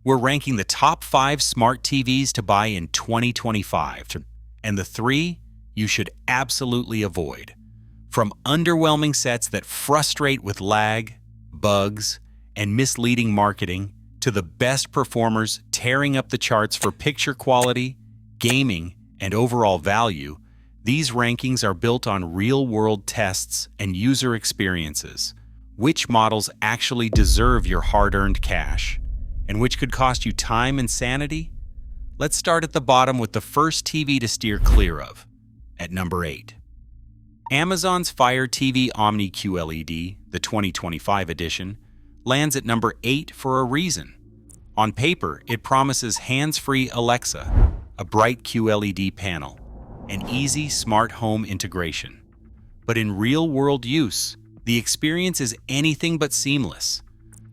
We're ranking the top 5 smart TVs to buy in 2025, and the 3 you should absolutely avoid. From underwhelming sets that frustrate with lag, bugs, and misleading marketing, to the best performers tearing up the charts for picture quality, gaming, and overall value, these rankings are built on real-world tests and user experiences. Which models actually deserve your hard-earned cash, and which could cost you time and sanity? Let's start at the bottom with the first TV to steer clear of. At number 8. Amazon's Fire TV Omni QLED, the 2025 edition, lands at number 8 for a reason. On paper, it promises hands-free Alexa, a bright QLED panel, and easy smart home integration. But in real-world use, the experience is anything but seamless.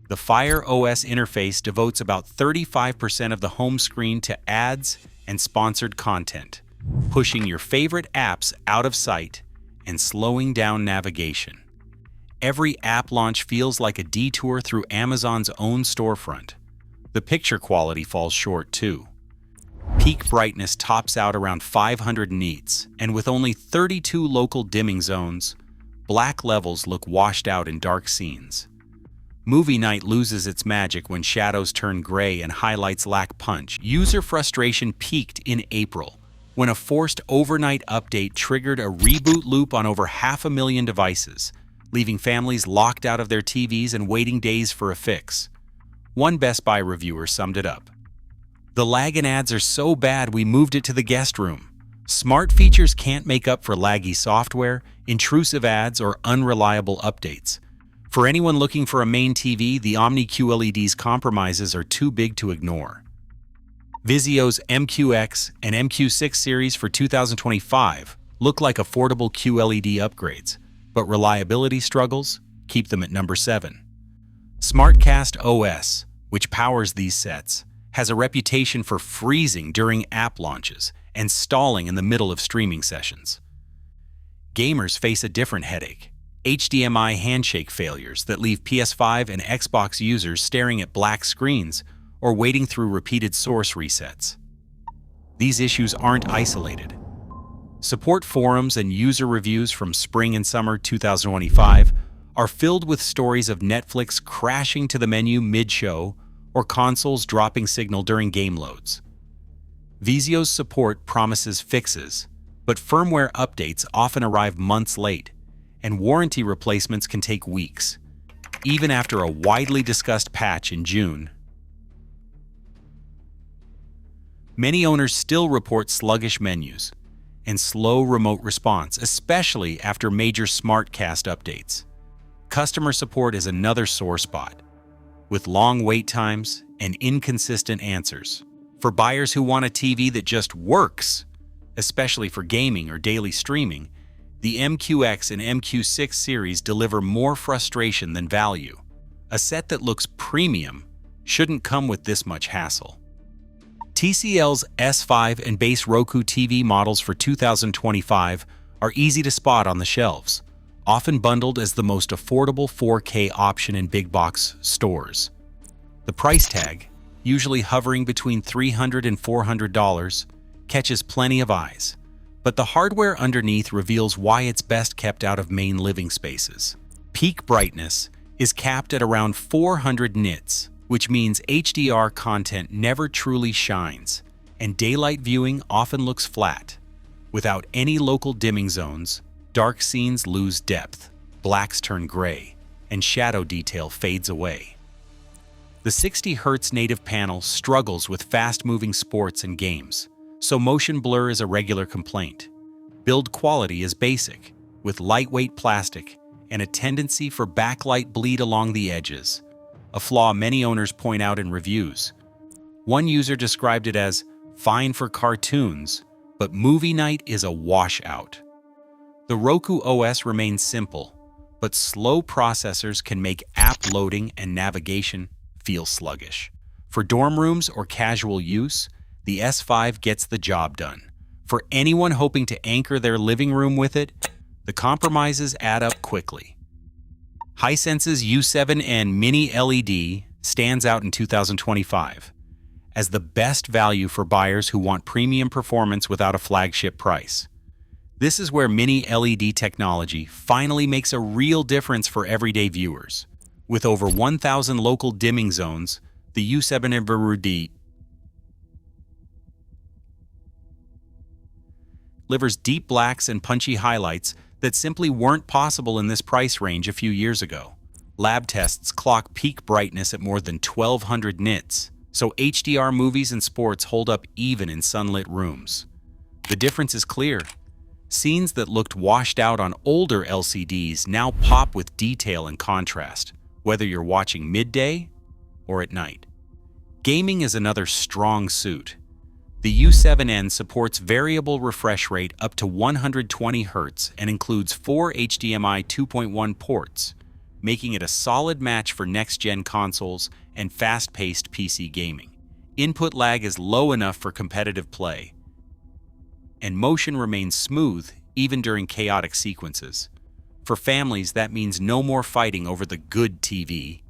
The Fire OS interface devotes about 35% of the home screen to ads and sponsored content, pushing your favorite apps out of sight and slowing down navigation. Every app launch feels like a detour through Amazon's own storefront. The picture quality falls short too. Peak brightness tops out around 500 nits, and with only 32 local dimming zones, black levels look washed out in dark scenes. Movie night loses its magic when shadows turn gray and highlights lack punch. User frustration peaked in April, when a forced overnight update triggered a reboot loop on over 500,000 devices, leaving families locked out of their TVs and waiting days for a fix. One Best Buy reviewer summed it up. "The lag and ads are so bad we moved it to the guest room. Smart features can't make up for laggy software, intrusive ads, or unreliable updates. For anyone looking for a main TV, the Omni QLED's compromises are too big to ignore." Vizio's MQX and MQ6 series for 2025 look like affordable QLED upgrades, but reliability struggles keep them at number 7. SmartCast OS, which powers these sets, has a reputation for freezing during app launches and stalling in the middle of streaming sessions. Gamers face a different headache: HDMI handshake failures that leave PS5 and Xbox users staring at black screens or waiting through repeated source resets. These issues aren't isolated. Support forums and user reviews from spring and summer 2025 are filled with stories of Netflix crashing to the menu mid-show or consoles dropping signal during game loads. Vizio's support promises fixes, but firmware updates often arrive months late, and warranty replacements can take weeks, even after a widely discussed patch in June. Many owners still report sluggish menus and slow remote response, especially after major SmartCast updates. Customer support is another sore spot, with long wait times and inconsistent answers. For buyers who want a TV that just works, especially for gaming or daily streaming, the MQX and MQ6 series deliver more frustration than value. A set that looks premium shouldn't come with this much hassle. TCL's S5 and base Roku TV models for 2025 are easy to spot on the shelves, often bundled as the most affordable 4K option in big box stores. The price tag, usually hovering between $300 and $400, catches plenty of eyes, but the hardware underneath reveals why it's best kept out of main living spaces. Peak brightness is capped at around 400 nits, which means HDR content never truly shines, and daylight viewing often looks flat. Without any local dimming zones, dark scenes lose depth, blacks turn gray, and shadow detail fades away. The 60 Hz native panel struggles with fast-moving sports and games, so motion blur is a regular complaint. Build quality is basic, with lightweight plastic and a tendency for backlight bleed along the edges, a flaw many owners point out in reviews. One user described it as fine for cartoons, but movie night is a washout. The Roku OS remains simple, but slow processors can make app loading and navigation feel sluggish. For dorm rooms or casual use, the S5 gets the job done. For anyone hoping to anchor their living room with it, the compromises add up quickly. Hisense's U7N Mini LED stands out in 2025, as the best value for buyers who want premium performance without a flagship price. This is where Mini LED technology finally makes a real difference for everyday viewers. With over 1,000 local dimming zones, the U7 delivers deep blacks and punchy highlights that simply weren't possible in this price range a few years ago. Lab tests clock peak brightness at more than 1,200 nits, so HDR movies and sports hold up even in sunlit rooms. The difference is clear. Scenes that looked washed out on older LCDs now pop with detail and contrast, whether you're watching midday or at night. Gaming is another strong suit. The U7N supports variable refresh rate up to 120 Hz and includes 4 HDMI 2.1 ports, making it a solid match for next-gen consoles and fast-paced PC gaming. Input lag is low enough for competitive play, and motion remains smooth even during chaotic sequences. For families, that means no more fighting over the good TV.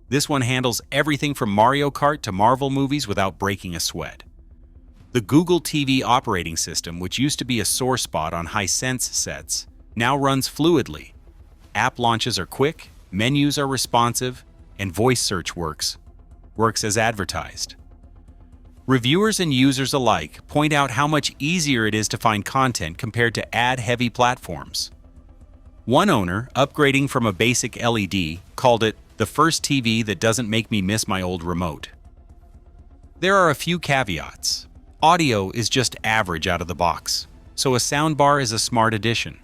This one handles everything from Mario Kart to Marvel movies without breaking a sweat. The Google TV operating system, which used to be a sore spot on Hisense sets, now runs fluidly. App launches are quick, menus are responsive, and voice search works as advertised. Reviewers and users alike point out how much easier it is to find content compared to ad-heavy platforms. One owner, upgrading from a basic LED, called it the first TV that doesn't make me miss my old remote. There are a few caveats. Audio is just average out of the box, so a soundbar is a smart addition.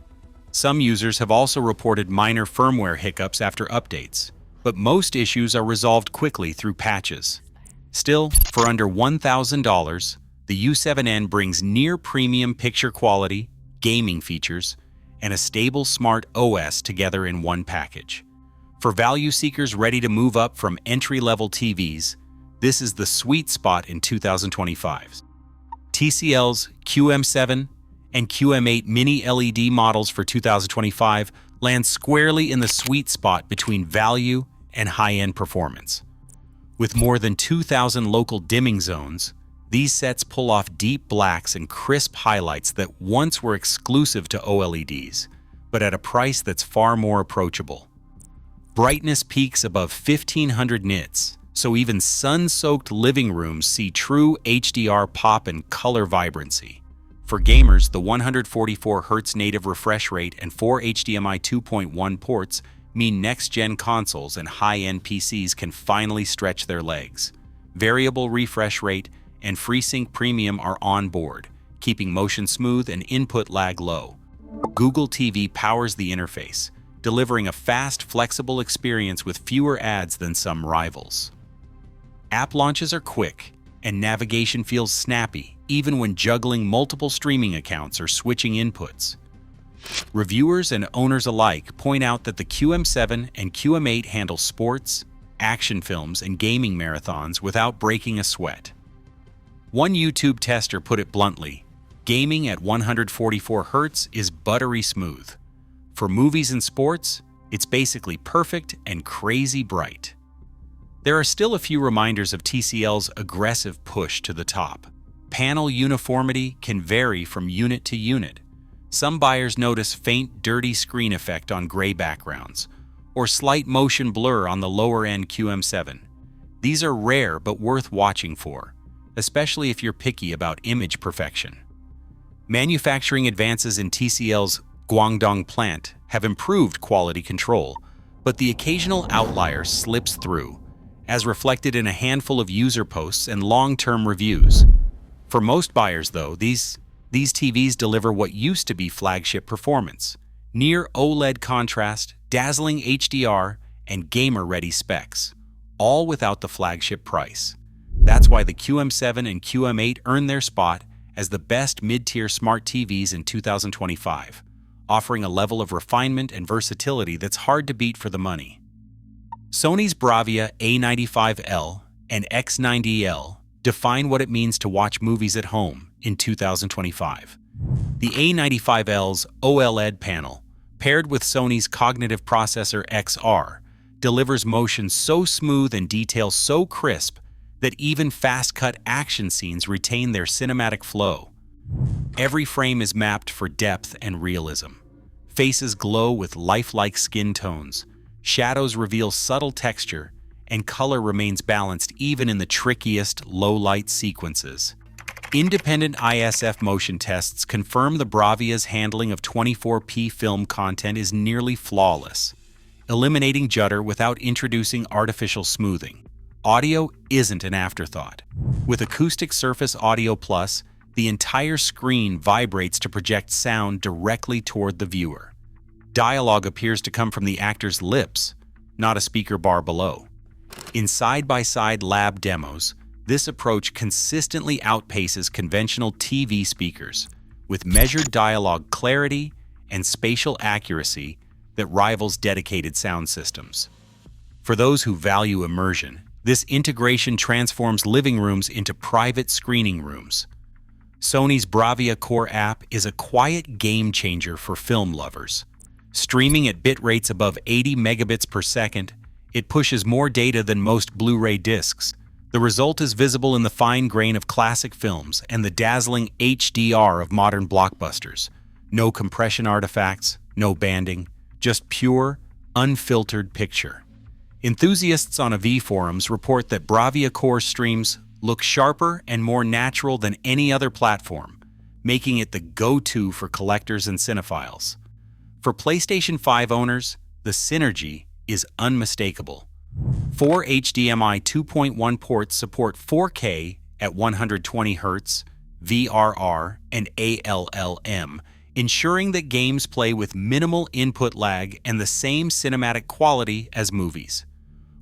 Some users have also reported minor firmware hiccups after updates, but most issues are resolved quickly through patches. Still, for under $1,000, the U7N brings near-premium picture quality, gaming features, and a stable smart OS together in one package. For value seekers ready to move up from entry-level TVs, this is the sweet spot in 2025. TCL's QM7 and QM8 Mini LED models for 2025 land squarely in the sweet spot between value and high-end performance. With more than 2,000 local dimming zones, these sets pull off deep blacks and crisp highlights that once were exclusive to OLEDs, but at a price that's far more approachable. Brightness peaks above 1,500 nits, so even sun-soaked living rooms see true HDR pop and color vibrancy. For gamers, the 144 Hz native refresh rate and 4 HDMI 2.1 ports mean next-gen consoles and high-end PCs can finally stretch their legs. Variable refresh rate and FreeSync Premium are on board, keeping motion smooth and input lag low. Google TV powers the interface, delivering a fast, flexible experience with fewer ads than some rivals. App launches are quick, and navigation feels snappy, even when juggling multiple streaming accounts or switching inputs. Reviewers and owners alike point out that the QM7 and QM8 handle sports, action films, and gaming marathons without breaking a sweat. One YouTube tester put it bluntly, gaming at 144 Hz is buttery smooth. For movies and sports, it's basically perfect and crazy bright. There are still a few reminders of TCL's aggressive push to the top. Panel uniformity can vary from unit to unit. Some buyers notice faint, dirty screen effect on gray backgrounds, or slight motion blur on the lower-end QM7. These are rare but worth watching for, especially if you're picky about image perfection. Manufacturing advances in TCL's Guangdong plant have improved quality control, but the occasional outlier slips through, as reflected in a handful of user posts and long-term reviews. For most buyers, though, these TVs deliver what used to be flagship performance: near OLED contrast, dazzling HDR, and gamer-ready specs, all without the flagship price. That's why the QM7 and QM8 earn their spot as the best mid-tier smart TVs in 2025, offering a level of refinement and versatility that's hard to beat for the money. Sony's Bravia A95L and X90L define what it means to watch movies at home in 2025. The A95L's OLED panel, paired with Sony's cognitive processor XR, delivers motion so smooth and detail so crisp that even fast-cut action scenes retain their cinematic flow. Every frame is mapped for depth and realism. Faces glow with lifelike skin tones, shadows reveal subtle texture, and color remains balanced even in the trickiest low-light sequences. Independent ISF motion tests confirm the Bravia's handling of 24p film content is nearly flawless, eliminating judder without introducing artificial smoothing. Audio isn't an afterthought. With Acoustic Surface Audio Plus, the entire screen vibrates to project sound directly toward the viewer. Dialogue appears to come from the actor's lips, not a speaker bar below. In side-by-side lab demos, this approach consistently outpaces conventional TV speakers, with measured dialogue clarity and spatial accuracy that rivals dedicated sound systems. For those who value immersion, this integration transforms living rooms into private screening rooms. Sony's Bravia Core app is a quiet game-changer for film lovers. Streaming at bit rates above 80 megabits per second, it pushes more data than most Blu-ray discs. The result is visible in the fine grain of classic films and the dazzling HDR of modern blockbusters. No compression artifacts, no banding, just pure, unfiltered picture. Enthusiasts on AV forums report that Bravia Core streams look sharper and more natural than any other platform, making it the go-to for collectors and cinephiles. For PlayStation 5 owners, the synergy is unmistakable. 4 HDMI 2.1 ports support 4K at 120 Hz, VRR, and ALLM, ensuring that games play with minimal input lag and the same cinematic quality as movies.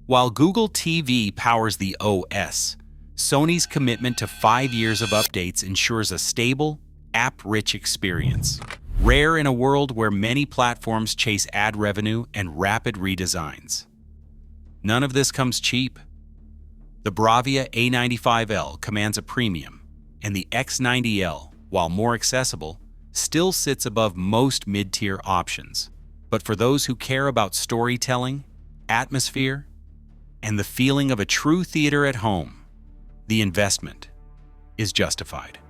While Google TV powers the OS, Sony's commitment to 5 years of updates ensures a stable, app-rich experience. Rare in a world where many platforms chase ad revenue and rapid redesigns. None of this comes cheap. The Bravia A95L commands a premium, and the X90L, while more accessible, still sits above most mid-tier options. But for those who care about storytelling, atmosphere, and the feeling of a true theater at home, the investment is justified.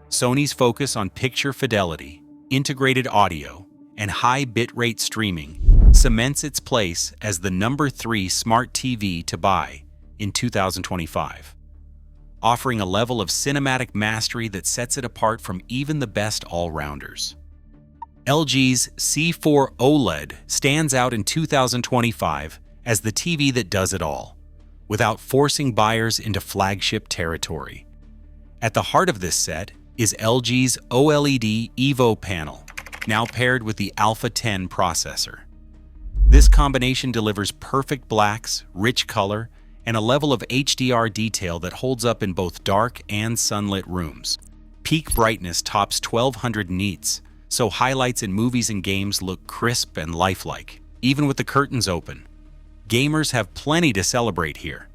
Sony's focus on picture fidelity, integrated audio, and high bitrate streaming cements its place as the number 3 smart TV to buy in 2025, offering a level of cinematic mastery that sets it apart from even the best all-rounders. LG's C4 OLED stands out in 2025 as the TV that does it all, without forcing buyers into flagship territory. At the heart of this set is LG's OLED Evo panel, now paired with the Alpha 10 processor. This combination delivers perfect blacks, rich color, and a level of HDR detail that holds up in both dark and sunlit rooms. Peak brightness tops 1200 nits, so highlights in movies and games look crisp and lifelike, even with the curtains open. Gamers have plenty to celebrate here.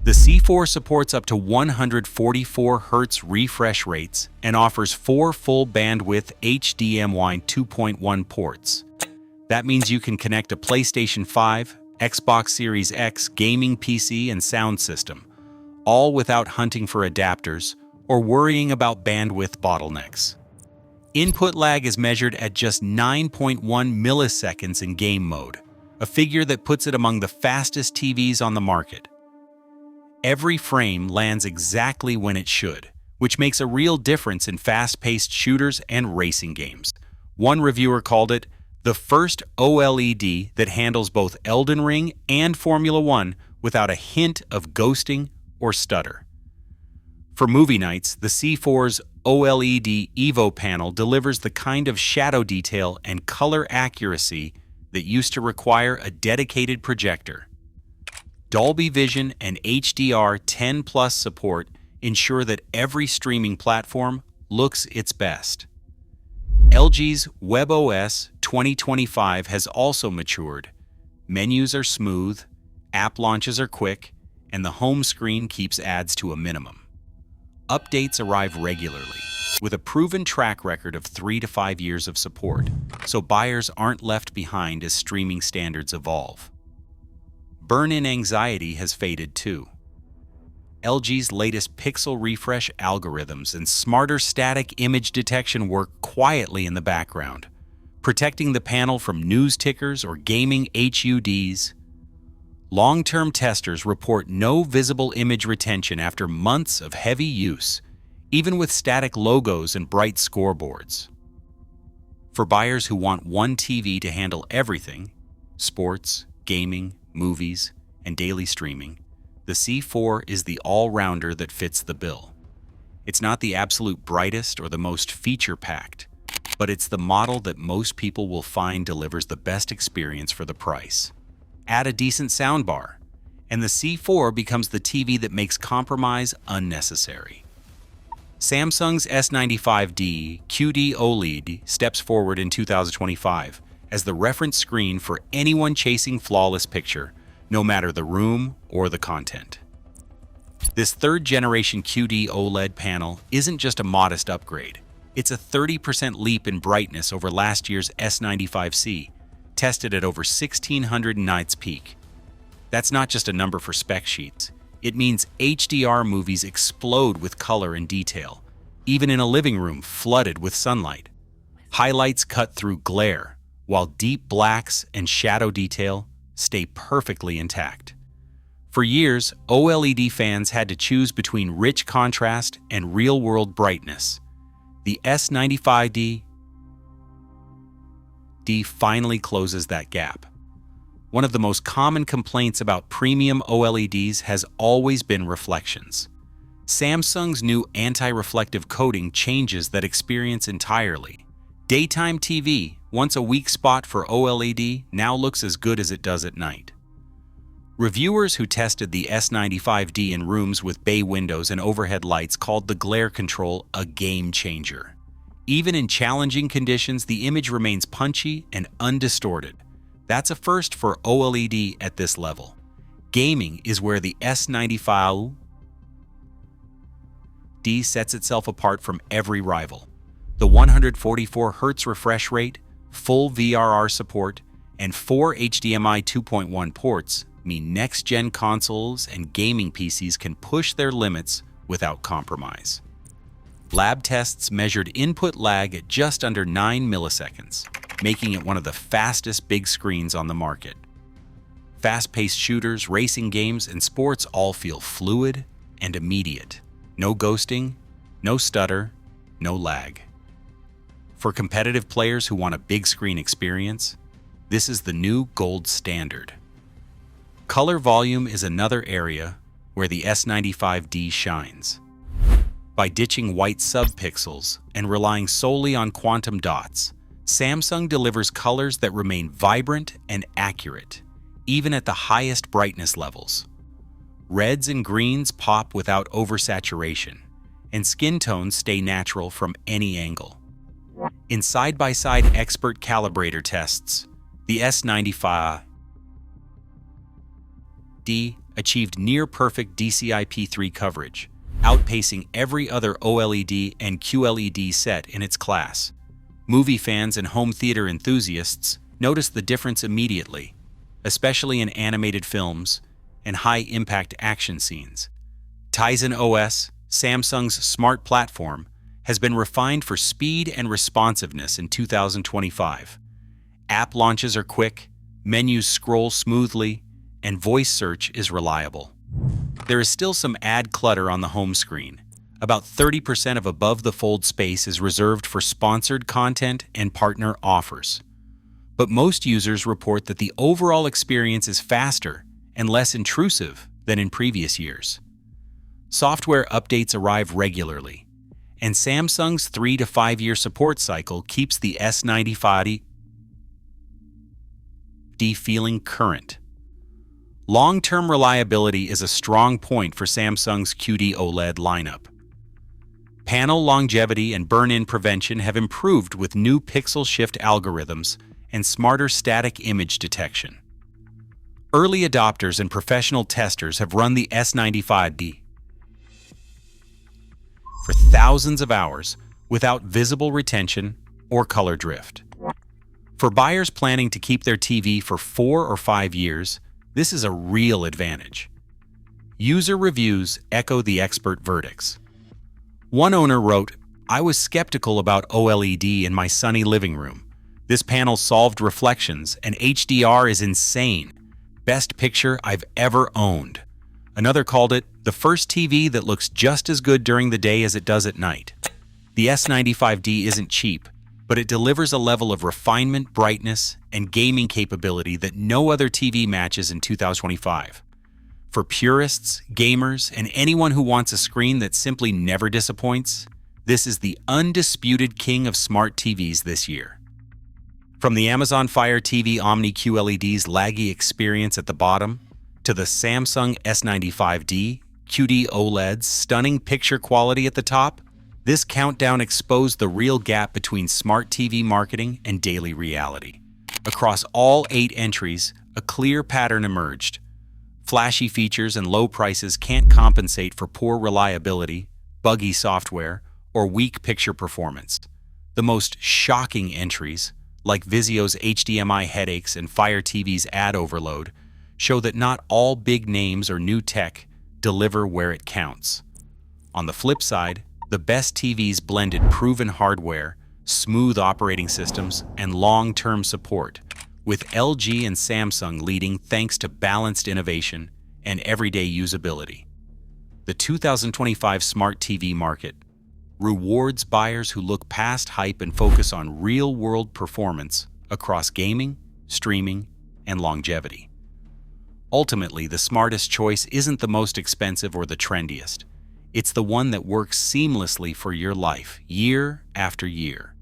The C4 supports up to 144 Hz refresh rates and offers 4 full bandwidth HDMI 2.1 ports. That means you can connect a PlayStation 5, Xbox Series X gaming PC and sound system, all without hunting for adapters or worrying about bandwidth bottlenecks. Input lag is measured at just 9.1 milliseconds in game mode, a figure that puts it among the fastest TVs on the market. Every frame lands exactly when it should, which makes a real difference in fast-paced shooters and racing games. One reviewer called it the first OLED that handles both Elden Ring and Formula 1 without a hint of ghosting or stutter. For movie nights, the C4's OLED Evo panel delivers the kind of shadow detail and color accuracy that used to require a dedicated projector. Dolby Vision and HDR10+ support ensure that every streaming platform looks its best. LG's WebOS 2025 has also matured. Menus are smooth, app launches are quick, and the home screen keeps ads to a minimum. Updates arrive regularly, with a proven track record of 3 to 5 years of support, so buyers aren't left behind as streaming standards evolve. Burn-in anxiety has faded too. LG's latest pixel refresh algorithms and smarter static image detection work quietly in the background, protecting the panel from news tickers or gaming HUDs. Long-term testers report no visible image retention after months of heavy use, even with static logos and bright scoreboards. For buyers who want one TV to handle everything, sports, gaming, movies, and daily streaming, the C4 is the all-rounder that fits the bill. It's not the absolute brightest or the most feature-packed, but it's the model that most people will find delivers the best experience for the price. Add a decent soundbar, and the C4 becomes the TV that makes compromise unnecessary. Samsung's S95D QD OLED steps forward in 2025 as the reference screen for anyone chasing flawless picture, no matter the room or the content. This third-generation QD OLED panel isn't just a modest upgrade. It's a 30% leap in brightness over last year's S95C, tested at over 1600 nits peak. That's not just a number for spec sheets. It means HDR movies explode with color and detail, even in a living room flooded with sunlight. Highlights cut through glare, while deep blacks and shadow detail stay perfectly intact. For years, OLED fans had to choose between rich contrast and real-world brightness. The S95D finally closes that gap. One of the most common complaints about premium OLEDs has always been reflections. Samsung's new anti-reflective coating changes that experience entirely. Daytime TV, once a weak spot for OLED, now looks as good as it does at night. Reviewers who tested the S95D in rooms with bay windows and overhead lights called the glare control a game changer. Even in challenging conditions, the image remains punchy and undistorted. That's a first for OLED at this level. Gaming is where the S95D sets itself apart from every rival. The 144Hz refresh rate, full VRR support, and 4 HDMI 2.1 ports mean next-gen consoles and gaming PCs can push their limits without compromise. Lab tests measured input lag at just under 9 milliseconds, making it one of the fastest big screens on the market. Fast-paced shooters, racing games, and sports all feel fluid and immediate. No ghosting, no stutter, no lag. For competitive players who want a big screen experience, this is the new gold standard. Color volume is another area where the S95D shines. By ditching white subpixels and relying solely on quantum dots, Samsung delivers colors that remain vibrant and accurate, even at the highest brightness levels. Reds and greens pop without oversaturation, and skin tones stay natural from any angle. In side-by-side expert calibrator tests, the S95D achieved near-perfect DCI-P3 coverage, outpacing every other OLED and QLED set in its class. Movie fans and home theater enthusiasts noticed the difference immediately, especially in animated films and high-impact action scenes. Tizen OS, Samsung's smart platform, has been refined for speed and responsiveness in 2025. App launches are quick, menus scroll smoothly, and voice search is reliable. There is still some ad clutter on the home screen. About 30% of above-the-fold space is reserved for sponsored content and partner offers. But most users report that the overall experience is faster and less intrusive than in previous years. Software updates arrive regularly, and Samsung's 3 to 5 year support cycle keeps the S95D feeling current. Long-term reliability is a strong point for Samsung's QD OLED lineup. Panel longevity and burn-in prevention have improved with new pixel shift algorithms and smarter static image detection. Early adopters and professional testers have run the S95D for thousands of hours without visible retention or color drift. For buyers planning to keep their TV for 4 or 5 years, this is a real advantage. User reviews echo the expert verdicts. One owner wrote, "I was skeptical about OLED in my sunny living room. This panel solved reflections, and HDR is insane. Best picture I've ever owned." Another called it the first TV that looks just as good during the day as it does at night. The S95D isn't cheap, but it delivers a level of refinement, brightness, and gaming capability that no other TV matches in 2025. For purists, gamers, and anyone who wants a screen that simply never disappoints, this is the undisputed king of smart TVs this year. From the Amazon Fire TV Omni QLED's laggy experience at the bottom, to the Samsung S95D QD OLED's stunning picture quality at the top, this countdown exposed the real gap between smart TV marketing and daily reality. Across all 8 entries, a clear pattern emerged. Flashy features and low prices can't compensate for poor reliability, buggy software, or weak picture performance. The most shocking entries, like Vizio's HDMI headaches and Fire TV's ad overload, show that not all big names or new tech deliver where it counts. On the flip side, the best TVs blended proven hardware, smooth operating systems, and long-term support, with LG and Samsung leading thanks to balanced innovation and everyday usability. The 2025 smart TV market rewards buyers who look past hype and focus on real-world performance across gaming, streaming, and longevity. Ultimately, the smartest choice isn't the most expensive or the trendiest. It's the one that works seamlessly for your life, year after year.